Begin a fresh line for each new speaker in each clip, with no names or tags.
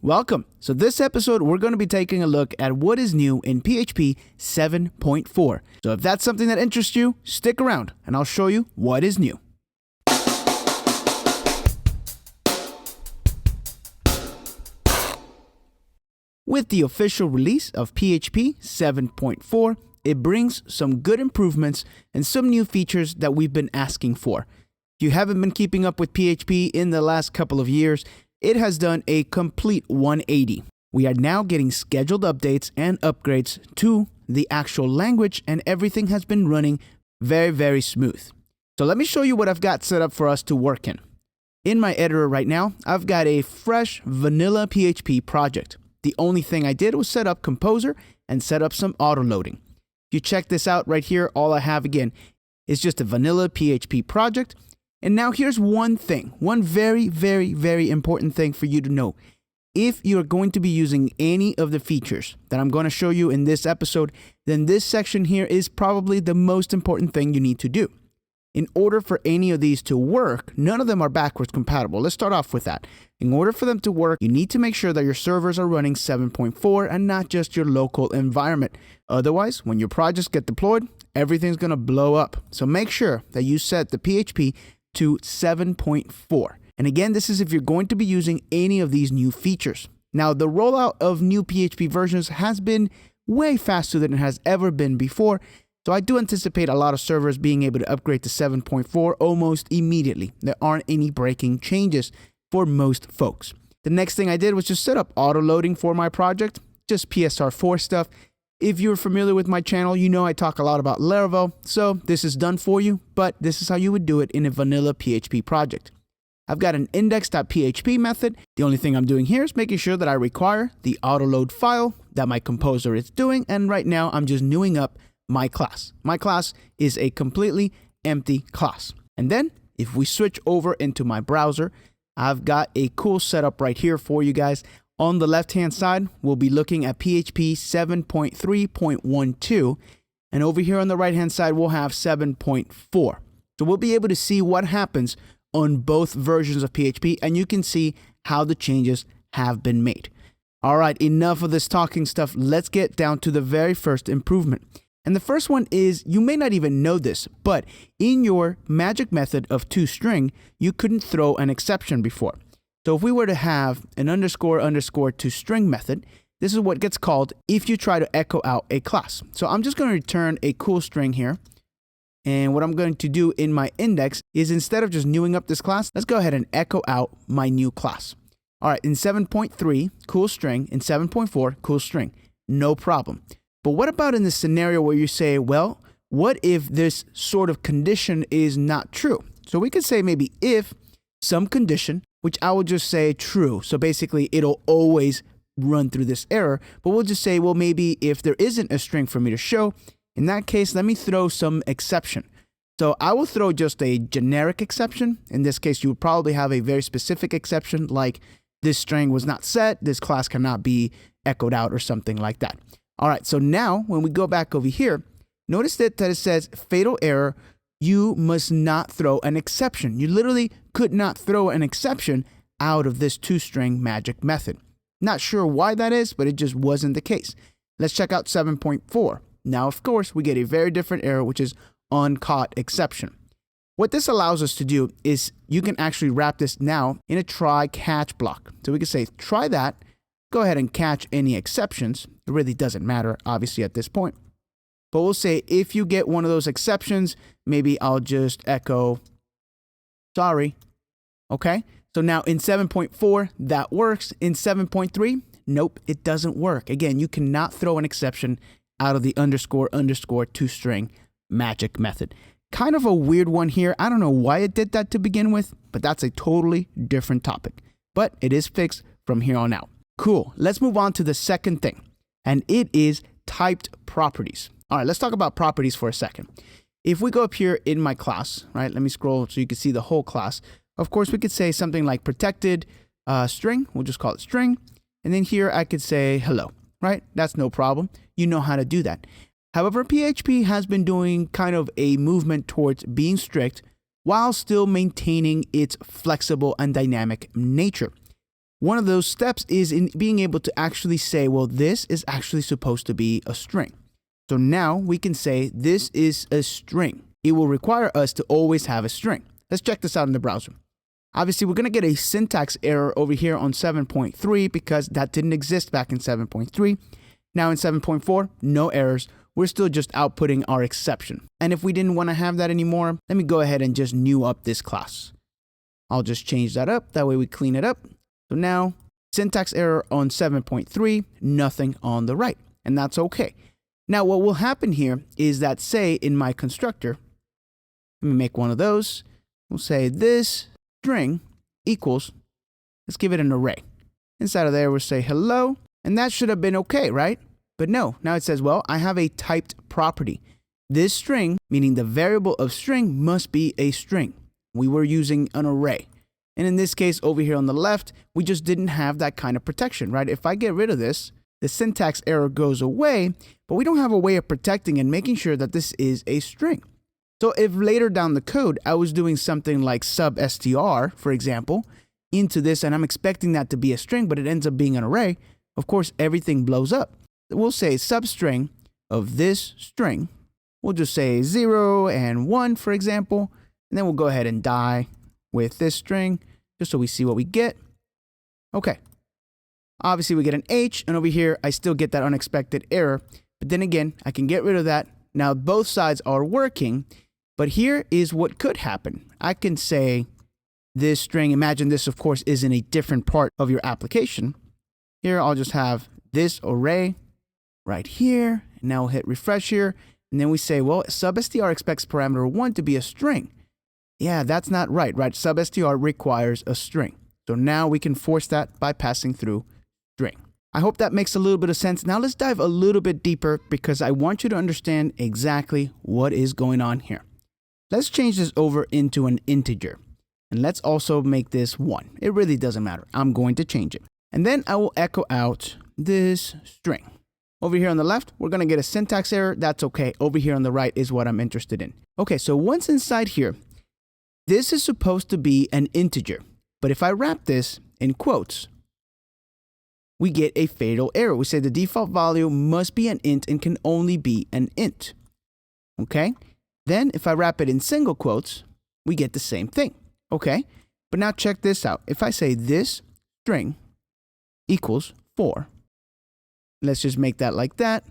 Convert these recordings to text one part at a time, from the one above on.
Welcome. So this episode, we're going to be taking a look at what is new in PHP 7.4. So if that's something that interests you, stick around and I'll show you what is new. With the official release of PHP 7.4, it brings some good improvements and some new features that we've been asking for. If you haven't been keeping up with PHP in the last couple of years, it has done a complete 180. We are now getting scheduled updates and upgrades to the actual language, and everything has been running very, very smooth. So let me show you what I've got set up for us to work in. In my editor right now, I've got a fresh vanilla PHP project. The only thing I did was set up Composer and set up some auto loading. If you check this out right here, all I have again is just a vanilla PHP project. And now here's one thing, one very, very, very important thing for you to know. If you're going to be using any of the features that I'm going to show you in this episode, then this section here is probably the most important thing you need to do. In order for any of these to work, none of them are backwards compatible. Let's start off with that. In order for them to work, you need to make sure that your servers are running 7.4 and not just your local environment. Otherwise, when your projects get deployed, everything's going to blow up. So make sure that you set the PHP to 7.4. And again, this is if you're going to be using any of these new features. Now, the rollout of new PHP versions has been way faster than it has ever been before. So I do anticipate a lot of servers being able to upgrade to 7.4 almost immediately. There aren't any breaking changes for most folks. The next thing I did was just set up auto loading for my project, just PSR4 stuff. If you're familiar with my channel, you know I talk a lot about Laravel, so this is done for you, but this is how you would do it in a vanilla PHP project. I've got an index.php method. The only thing I'm doing here is making sure that I require the autoload file that my composer is doing, and right now I'm just newing up my class. My class is a completely empty class. And then if we switch over into my browser, I've got a cool setup right here for you guys. On the left-hand side, we'll be looking at PHP 7.3.12, and over here on the right-hand side, we'll have 7.4. So we'll be able to see what happens on both versions of PHP, and you can see how the changes have been made. All right, enough of this talking stuff. Let's get down to the very first improvement. And the first one is, you may not even know this, but in your magic method of toString, you couldn't throw an exception before. So if we were to have an underscore toString method, this is what gets called if you try to echo out a class. So I'm just going to return a cool string here. And what I'm going to do in my index is, instead of just newing up this class, let's go ahead and echo out my new class. All right, in 7.3, cool string. In 7.4, cool string. No problem. But what about in the scenario where you say, well, what if this sort of condition is not true? So we could say maybe if some condition, which I will just say true. So basically, it'll always run through this error. But we'll just say, well, maybe if there isn't a string for me to show, in that case, let me throw some exception. So I will throw just a generic exception. In this case, you would probably have a very specific exception, like this string was not set, this class cannot be echoed out, or something like that. All right, so now when we go back over here, notice that it says fatal error, you must not throw an exception. You literally could not throw an exception out of this toString magic method. Not sure why that is, but it just wasn't the case. Let's check out 7.4. Now, of course, we get a very different error, which is uncaught exception. What this allows us to do is you can actually wrap this now in a try catch block. So we can say try that, go ahead and catch any exceptions. It really doesn't matter, obviously, at this point. But we'll say if you get one of those exceptions, maybe I'll just echo sorry. Okay, so now in 7.4, that works. In 7.3, nope, it doesn't work. Again, you cannot throw an exception out of the underscore toString magic method. Kind of a weird one here. I don't know why it did that to begin with, but that's a totally different topic. But it is fixed from here on out. Cool, let's move on to the second thing, and it is typed properties. All right, let's talk about properties for a second. If we go up here in my class, right, let me scroll so you can see the whole class. Of course, we could say something like protected string. We'll just call it string. And then here I could say hello, right? That's no problem. You know how to do that. However, PHP has been doing kind of a movement towards being strict while still maintaining its flexible and dynamic nature. One of those steps is in being able to actually say, well, this is actually supposed to be a string. So now we can say this is a string. It will require us to always have a string. Let's check this out in the browser. Obviously, we're going to get a syntax error over here on 7.3 because that didn't exist back in 7.3. Now in 7.4, no errors. We're still just outputting our exception. And if we didn't want to have that anymore, let me go ahead and just new up this class. I'll just change that up. That way we clean it up. So now syntax error on 7.3, nothing on the right. And that's okay. Now what will happen here is that, say in my constructor, let me make one of those. We'll say this string equals, let's give it an array. Inside of there, we'll say hello, and that should have been okay, right? But no, now it says, well, I have a typed property. This string, meaning the variable of string, must be a string. We were using an array. And in this case, over here on the left, we just didn't have that kind of protection, right? If I get rid of this, the syntax error goes away, but we don't have a way of protecting and making sure that this is a string. So if later down the code, I was doing something like sub-str, for example, into this, and I'm expecting that to be a string, but it ends up being an array, of course, everything blows up. We'll say substring of this string. We'll just say 0 and 1, for example, and then we'll go ahead and die with this string, just so we see what we get. Okay. Obviously, we get an H, and over here, I still get that unexpected error. But then again, I can get rid of that. Now, both sides are working, but here is what could happen. I can say this string, imagine this, of course, is in a different part of your application. Here, I'll just have this array right here, and now we'll hit refresh here, and then we say, well, sub-str expects parameter 1 to be a string. Yeah, that's not right, right? Sub-str requires a string. So now we can force that by passing through string. I hope that makes a little bit of sense. Now let's dive a little bit deeper because I want you to understand exactly what is going on here. Let's change this over into an integer. And let's also make this 1. It really doesn't matter. I'm going to change it. And then I will echo out this string. Over here on the left, we're going to get a syntax error. That's okay. Over here on the right is what I'm interested in. Okay, so once inside here, this is supposed to be an integer. But if I wrap this in quotes, we get a fatal error. We say the default value must be an int and can only be an int. Okay? Then if I wrap it in single quotes, we get the same thing. Okay? But now check this out. If I say this string equals 4, let's just make that like that.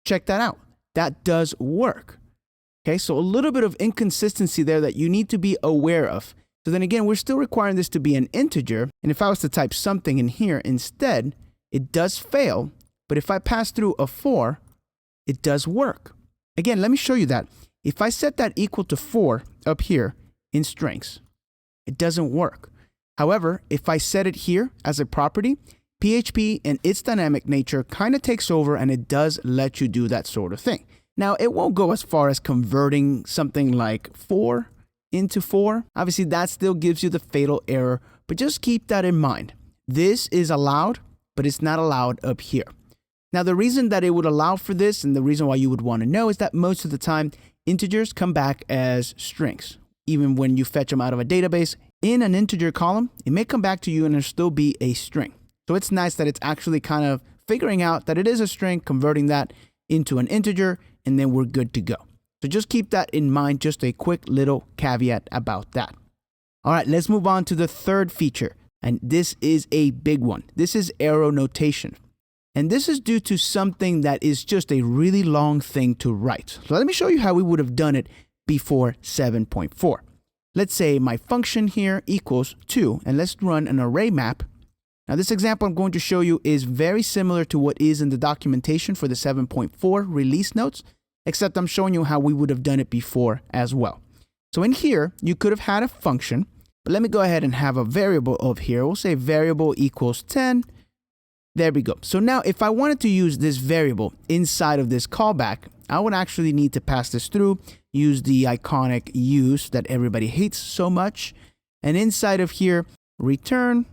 Check that out. That does work. Okay? So a little bit of inconsistency there that you need to be aware of. So then again, we're still requiring this to be an integer. And if I was to type something in here instead, it does fail. But if I pass through a 4, it does work. Again, let me show you that. If I set that equal to 4 up here in strings, it doesn't work. However, if I set it here as a property, PHP and its dynamic nature kind of takes over and it does let you do that sort of thing. Now, it won't go as far as converting something like 4 into 4. Obviously, that still gives you the fatal error, but just keep that in mind. This is allowed, but it's not allowed up here. Now, the reason that it would allow for this and the reason why you would want to know is that most of the time, integers come back as strings. Even when you fetch them out of a database, in an integer column, it may come back to you and it'll still be a string. So it's nice that it's actually kind of figuring out that it is a string, converting that into an integer, and then we're good to go. So just keep that in mind, just a quick little caveat about that. All right, let's move on to the third feature. And this is a big one. This is arrow notation. And this is due to something that is just a really long thing to write. So let me show you how we would have done it before 7.4. Let's say my function here equals 2, and let's run an array map. Now this example I'm going to show you is very similar to what is in the documentation for the 7.4 release notes, except I'm showing you how we would have done it before as well. So in here, you could have had a function, but let me go ahead and have a variable of here. We'll say variable equals 10. There we go. So now if I wanted to use this variable inside of this callback, I would actually need to pass this through, use the iconic use that everybody hates so much. And inside of here, return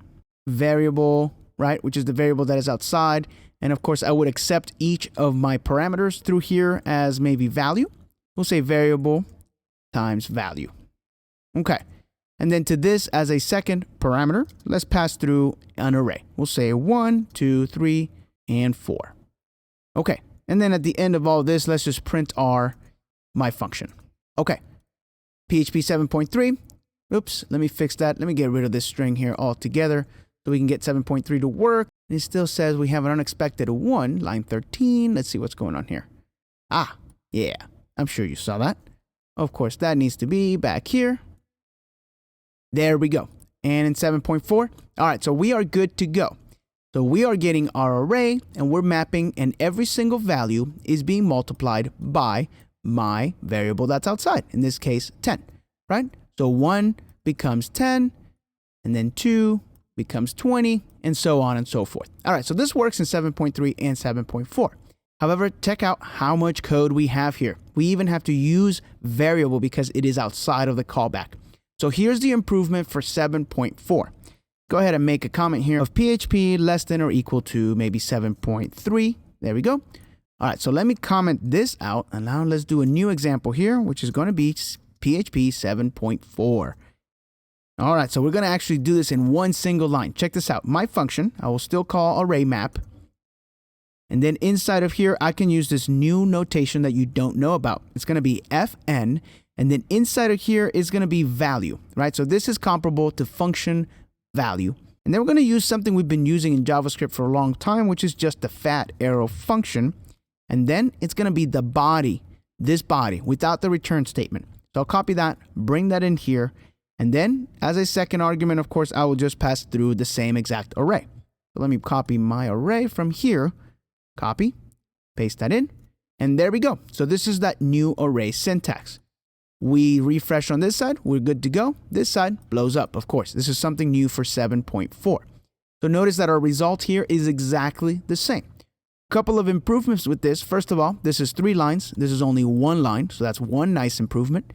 variable, right, which is the variable that is outside. And of course, I would accept each of my parameters through here as maybe value. We'll say variable times value. Okay. And then to this as a second parameter, let's pass through an array. We'll say 1, 2, 3, and 4. Okay. And then at the end of all this, let's just print my function. Okay. PHP 7.3. Oops, let me fix that. Let me get rid of this string here altogether so we can get 7.3 to work. And it still says we have an unexpected 1, line 13. Let's see what's going on here. Ah, yeah, I'm sure you saw that. Of course, that needs to be back here. There we go. And in 7.4, all right, so we are good to go. So we are getting our array and we're mapping, and every single value is being multiplied by my variable that's outside, in this case 10, right? So 1 becomes 10, and then 2 becomes 20, and so on and so forth. All right, so this works in 7.3 and 7.4. However, check out how much code we have here. We even have to use variable because it is outside of the callback. So here's the improvement for 7.4. Go ahead and make a comment here of PHP less than or equal to maybe 7.3. There we go. All right, so let me comment this out, and now let's do a new example here, which is going to be PHP 7.4. All right, so we're going to actually do this in one single line. Check this out. My function, I will still call array map. And then inside of here, I can use this new notation that you don't know about. It's going to be fn, and then inside of here is going to be value, right? So this is comparable to function value. And then we're going to use something we've been using in JavaScript for a long time, which is just the fat arrow function. And then it's going to be the body, this body, without the return statement. So I'll copy that, bring that in here. And then as a second argument, of course, I will just pass through the same exact array. So let me copy my array from here, copy, paste that in, and there we go. So this is that new array syntax. We refresh on this side, we're good to go. This side blows up, of course. This is something new for 7.4. So notice that our result here is exactly the same. Couple of improvements with this. First of all, this is 3 lines. This is only 1 line, so that's one nice improvement.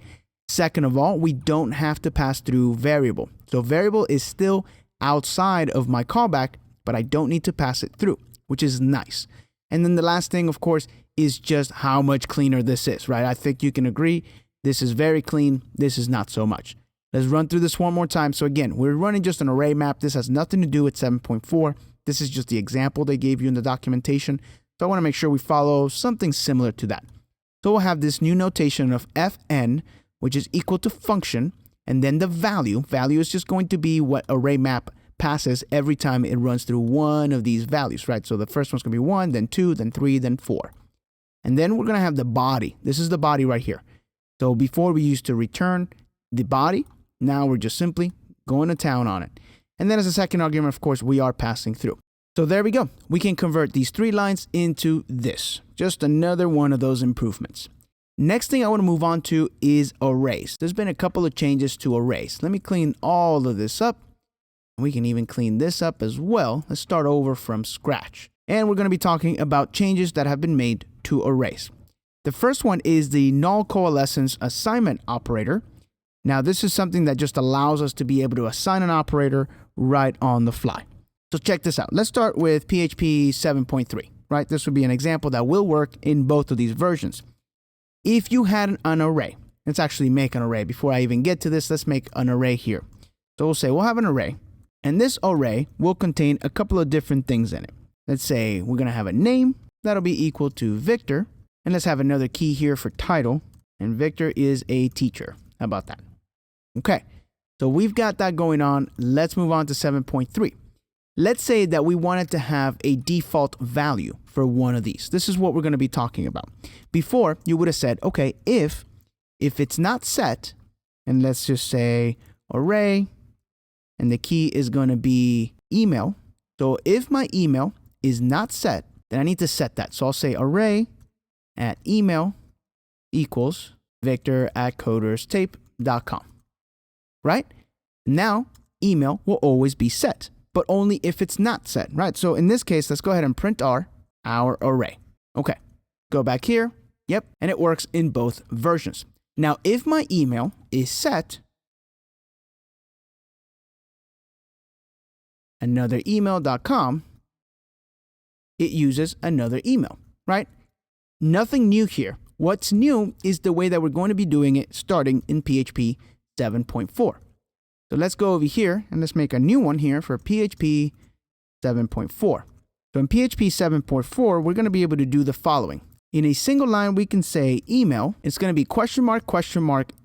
Second of all, we don't have to pass through variable. So variable is still outside of my callback, but I don't need to pass it through, which is nice. And then the last thing, of course, is just how much cleaner this is, right? I think you can agree. This is very clean. This is not so much. Let's run through this one more time. So again, we're running just an array map. This has nothing to do with 7.4. This is just the example they gave you in the documentation. So I want to make sure we follow something similar to that. So we'll have this new notation of fn, which is equal to function, and then the value. Value is just going to be what array map passes every time it runs through one of these values, right? So the first one's going to be 1, then 2, then 3, then 4. And then we're going to have the body. This is the body right here. So before we used to return the body, now we're just simply going to town on it. And then as a second argument, of course, we are passing through. So there we go. We can convert these 3 lines into this. Just another one of those improvements. Next thing I want to move on to is arrays. There's been a couple of changes to arrays. Let me clean all of this up. We can even clean this up as well. Let's start over from scratch. And we're going to be talking about changes that have been made to arrays. The first one is the null coalescence assignment operator. Now, this is something that just allows us to be able to assign an operator right on the fly. So check this out. Let's start with PHP 7.3, right? This would be an example that will work in both of these versions. If you had an array, let's actually make an array. Before I even get to this, let's make an array here. So we'll say we'll have an array, and this array will contain a couple of different things in it. Let's say we're going to have a name that'll be equal to Victor. And let's have another key here for title. And Victor is a teacher. How about that? Okay, so we've got that going on. Let's move on to 7.3. Let's say that we wanted to have a default value for one of these. This is what we're going to be talking about. Before, you would have said, okay, if it's not set, and let's just say array, and the key is going to be email. So if my email is not set, then I need to set that. So I'll say array at email equals victor@coderstape.com, right? Now, email will always be set, but only if it's not set, right? So in this case, let's go ahead and print our array. Okay, go back here. Yep, and it works in both versions. Now, if my email is set, another email.com, it uses another email, right? Nothing new here. What's new is the way that we're going to be doing it starting in PHP 7.4. So let's go over here and let's make a new one here for PHP 7.4. So in PHP 7.4, we're going to be able to do the following. In a single line, we can say email. It's going to be question mark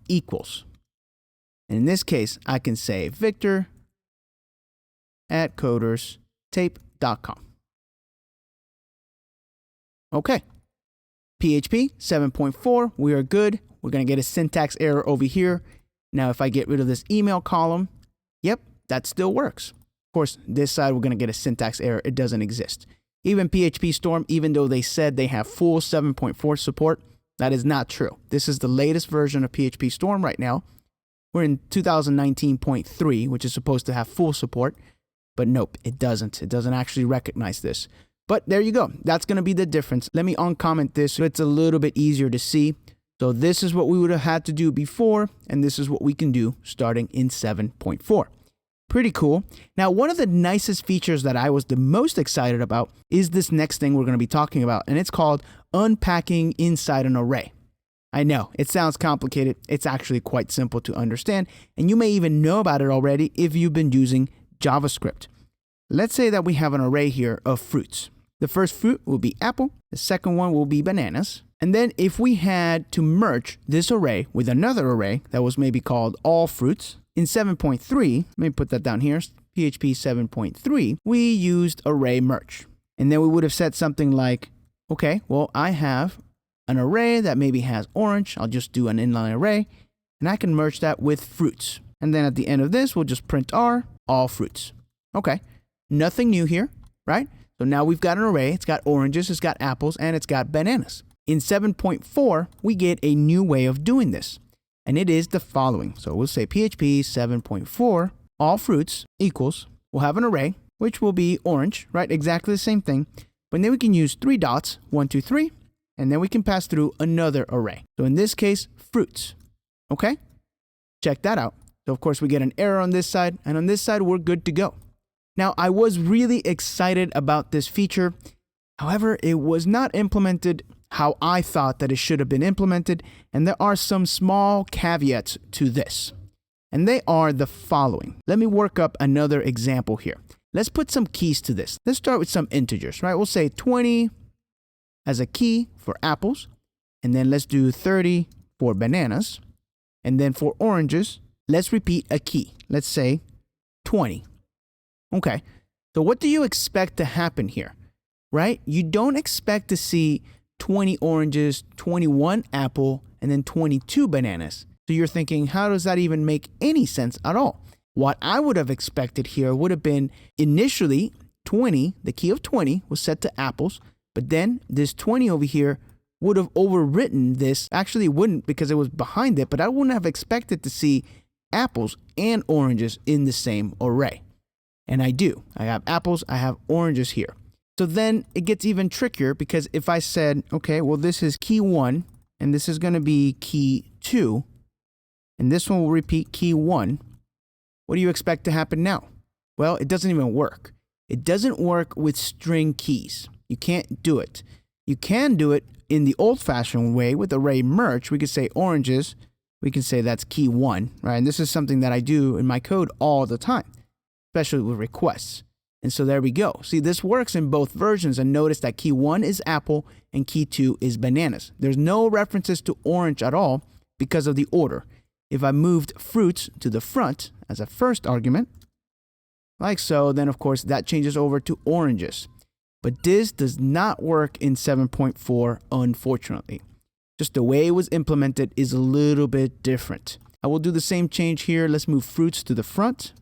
equals. And in this case, I can say victor@coderstape.com. Okay. PHP 7.4, we are good. We're going to get a syntax error over here. Now, if I get rid of this email column, yep, that still works. Of course, this side, we're going to get a syntax error. It doesn't exist. Even PHP Storm, even though they said they have full 7.4 support, that is not true. This is the latest version of PHP Storm right now. We're in 2019.3, which is supposed to have full support. But nope, it doesn't. It doesn't actually recognize this. But there you go. That's going to be the difference. Let me uncomment this so it's a little bit easier to see. So this is what we would have had to do before, and this is what we can do starting in 7.4. Pretty cool. Now, one of the nicest features that I was the most excited about is this next thing we're going to be talking about, and it's called unpacking inside an array. I know, it sounds complicated. It's actually quite simple to understand, and you may even know about it already if you've been using JavaScript. Let's say that we have an array here of fruits. The first fruit will be apple. The second one will be bananas. And then if we had to merge this array with another array that was maybe called all fruits, in 7.3, let me put that down here, PHP 7.3, we used array merge. And then we would have said something like, okay, well, I have an array that maybe has orange. I'll just do an inline array, and I can merge that with fruits. And then at the end of this, we'll just print R, all fruits. Okay, nothing new here, right? So now we've got an array. It's got oranges, it's got apples, and it's got bananas. In 7.4, we get a new way of doing this, and it is the following. So we'll say PHP 7.4, all fruits equals, we'll have an array, which will be orange, right? Exactly the same thing. But then we can use 3 dots, 1, 2, 3, and then we can pass through another array. So in this case, fruits. Okay? Check that out. So of course we get an error on this side, and on this side, we're good to go. Now, I was really excited about this feature. However, it was not implemented how I thought that it should have been implemented, and there are some small caveats to this. And they are the following. Let me work up another example here. Let's put some keys to this. Let's start with some integers, right? We'll say 20 as a key for apples, and then let's do 30 for bananas. And then for oranges, let's repeat a key. Let's say 20. Okay, so what do you expect to happen here, right? You don't expect to see 20 oranges, 21 apple, and then 22 bananas. So you're thinking, how does that even make any sense at all? What I would have expected here would have been initially 20, the key of 20 was set to apples, but then this 20 over here would have overwritten this. Actually, it wouldn't because it was behind it, but I wouldn't have expected to see apples and oranges in the same array. And I do. I have apples, I have oranges here. So then it gets even trickier because if I said, okay, well, this is key 1, and this is going to be key 2, and this one will repeat key 1, what do you expect to happen now? Well, it doesn't even work. It doesn't work with string keys. You can't do it. You can do it in the old-fashioned way with array merge. We could say oranges. We can say that's key 1, right? And this is something that I do in my code all the time, especially with requests. And so there we go. See, this works in both versions, and notice that key 1 is apple and key 2 is bananas. There's no references to orange at all because of the order. If I moved fruits to the front as a first argument, like so, then of course that changes over to oranges. But this does not work in 7.4, unfortunately. Just the way it was implemented is a little bit different. I will do the same change here. Let's move fruits to the front.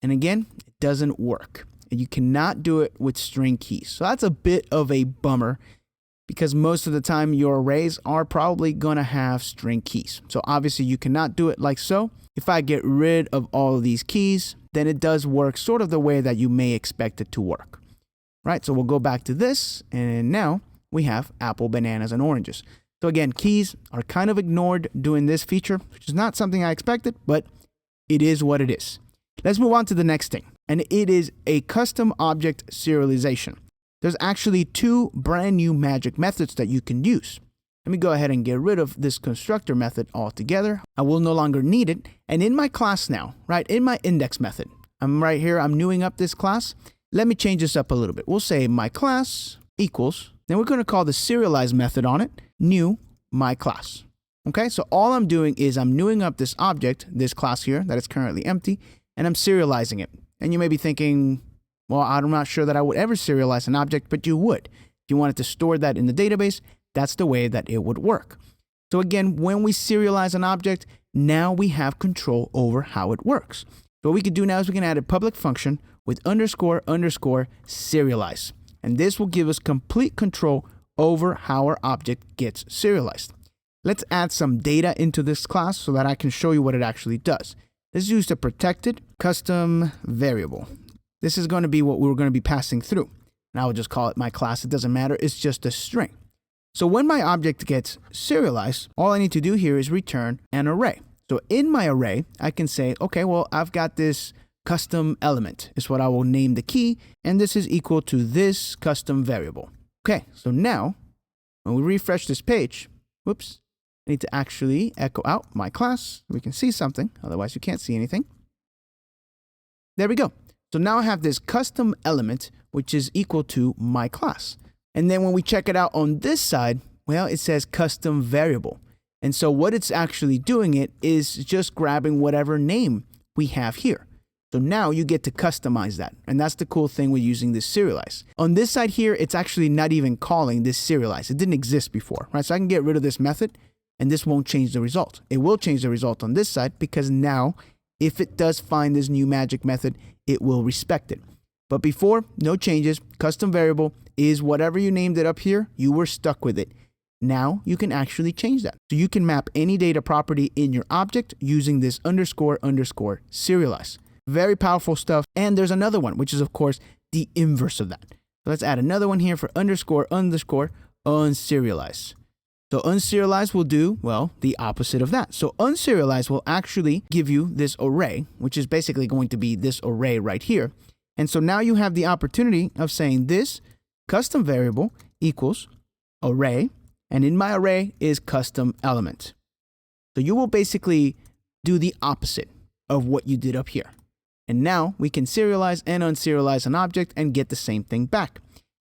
And again, it doesn't work. And you cannot do it with string keys. So that's a bit of a bummer because most of the time your arrays are probably going to have string keys. So obviously you cannot do it like so. If I get rid of all of these keys, then it does work sort of the way that you may expect it to work. Right? So we'll go back to this, and now we have apple, bananas, and oranges. So again, keys are kind of ignored doing this feature, which is not something I expected, but it is what it is. Let's move on to the next thing, and it is a custom object serialization. There's actually 2 brand new magic methods that you can use. Let me go ahead and get rid of this constructor method altogether. I will no longer need it. And in my class now, right, in my index method, I'm right here, I'm newing up this class. Let me change this up a little bit. We'll say my class equals, then we're going to call the serialize method on it, new my class. Okay, so all I'm doing is I'm newing up this object, this class here that is currently empty, and I'm serializing it. And you may be thinking, well, I'm not sure that I would ever serialize an object, but you would. If you wanted to store that in the database, that's the way that it would work. So again, when we serialize an object, now we have control over how it works. So what we could do now is we can add a public function with underscore serialize. And this will give us complete control over how our object gets serialized. Let's add some data into this class so that I can show you what it actually does. Let's use the protected custom variable. This is going to be what we're going to be passing through. And I will just call it my class. It doesn't matter. It's just a string. So when my object gets serialized, all I need to do here is return an array. So in my array, I can say, okay, well, I've got this custom element is what I will name the key. And this is equal to this custom variable. Okay, so now when we refresh this page, whoops, I need to actually echo out my class. We can see something. Otherwise, you can't see anything. There we go. So now I have this custom element, which is equal to my class. And then when we check it out on this side, well, it says custom variable. And so what it's actually doing it is just grabbing whatever name we have here. So now you get to customize that. And that's the cool thing with using this serialize. On this side here, it's actually not even calling this serialize. It didn't exist before, right? So I can get rid of this method and this won't change the result. It will change the result on this side because now if it does find this new magic method, it will respect it. But before, no changes. Custom variable is whatever you named it up here, you were stuck with it. Now you can actually change that. So you can map any data property in your object using this underscore serialize. Very powerful stuff. And there's another one, which is of course the inverse of that. So let's add another one here for underscore unserialize. So unserialize will do, well, the opposite of that. So unserialize will actually give you this array, which is basically going to be this array right here. And so now you have the opportunity of saying this custom variable equals array, and in my array is custom element. So you will basically do the opposite of what you did up here. And now we can serialize and unserialize an object and get the same thing back.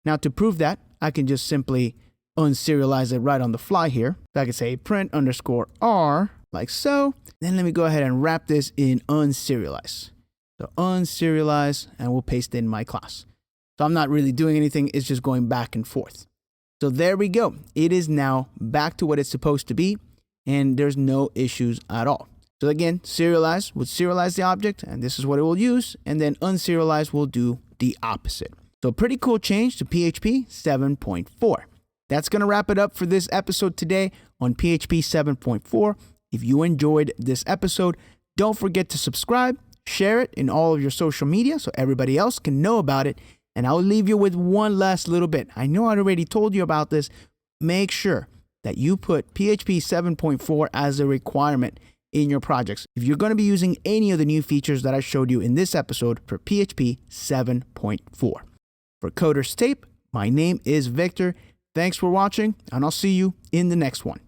Now to prove that, I can just simply unserialize it right on the fly here. So I can say print underscore R like so. Then let me go ahead and wrap this in unserialize. So unserialize, and we'll paste in my class. So I'm not really doing anything. It's just going back and forth. So there we go. It is now back to what it's supposed to be, and there's no issues at all. So again, serialize would serialize the object, and this is what it will use. And then unserialize will do the opposite. So pretty cool change to PHP 7.4. That's going to wrap it up for this episode today on PHP 7.4. If you enjoyed this episode, don't forget to subscribe, share it in all of your social media so everybody else can know about it. And I'll leave you with one last little bit. I know I already told you about this. Make sure that you put PHP 7.4 as a requirement in your projects if you're going to be using any of the new features that I showed you in this episode for PHP 7.4. For Coders Tape, my name is Victor. Thanks for watching, and I'll see you in the next one.